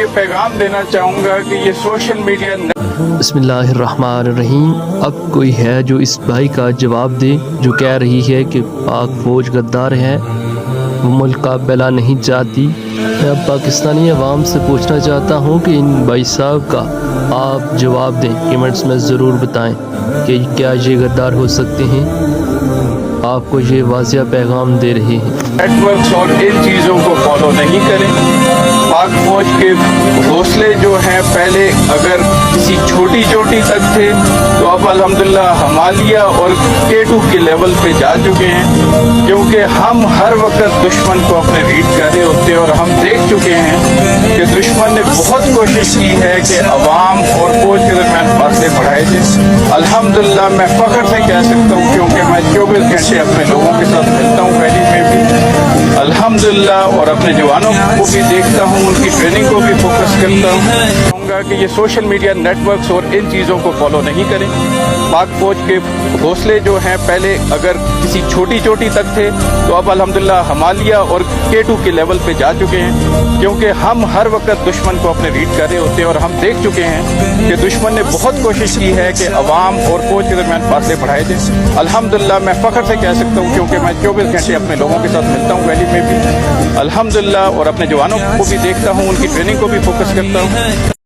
ये पैगाम देना चाहूँगा कि ये सोशल मीडिया बिस्मिल्लाहिर्रहमानिर्रहीम। अब कोई है जो इस भाई का जवाब दे जो कह रही है कि पाक फौज गद्दार है, वो मुल्क का भला नहीं चाहती। मैं अब पाकिस्तानी अवाम से पूछना चाहता हूँ कि इन भाई साहब का आप जवाब दें, कमेंट्स में ज़रूर बताएं कि क्या ये गद्दार हो सकते हैं। आपको ये वाज़िया पैगाम दे रहे हैं। नेटवर्क्स और इन चीज़ों को फॉलो नहीं करें। पाक फौज के हौसले जो हैं पहले अगर किसी छोटी चोटी तक थे तो अब अल्हम्दुलिल्लाह हिमालय और K2 के लेवल पे जा चुके हैं, क्योंकि हम हर वक्त दुश्मन को अपने रीड कर रहे होते हैं और हम देख चुके हैं कि दुश्मन ने बहुत कोशिश की है कि अवाम और फौज के दरमियान फासले बढ़ाए जाए। अल्हम्दुलिल्लाह मैं फ़ख्र से कह सकता हूँ, क्योंकि मैं 24 घंटे अपने लोगों के साथ मिलता हूँ वैली में भी अल्हम्दुलिल्लाह, और अपने जवानों को भी देखता हूँ, उनकी ट्रेनिंग को भी फोकस करता हूँ। कहूँगा कि ये सोशल मीडिया नेटवर्क्स और इन चीज़ों को फॉलो नहीं करें। पाक फौज के हौसले जो हैं पहले अगर किसी छोटी चोटी तक थे तो अब अल्हम्दुलिल्लाह हिमालय और K2 के लेवल पे जा चुके हैं, क्योंकि हम हर वक्त दुश्मन को अपने रीड कर रहे होते हैं और हम देख चुके हैं कि दुश्मन ने बहुत कोशिश की है कि अवाम और फौज के दरमियान फासले बढ़ाए जाए। अल्हम्दुलिल्लाह मैं फ़ख्र से कह सकता हूँ, क्योंकि मैं 24 घंटे अपने लोगों के साथ मिलता हूँ वैली में भी अल्हम्दुलिल्लाह, और अपने जवानों को भी देखता हूँ, उनकी ट्रेनिंग को भी फोकस करता हूँ।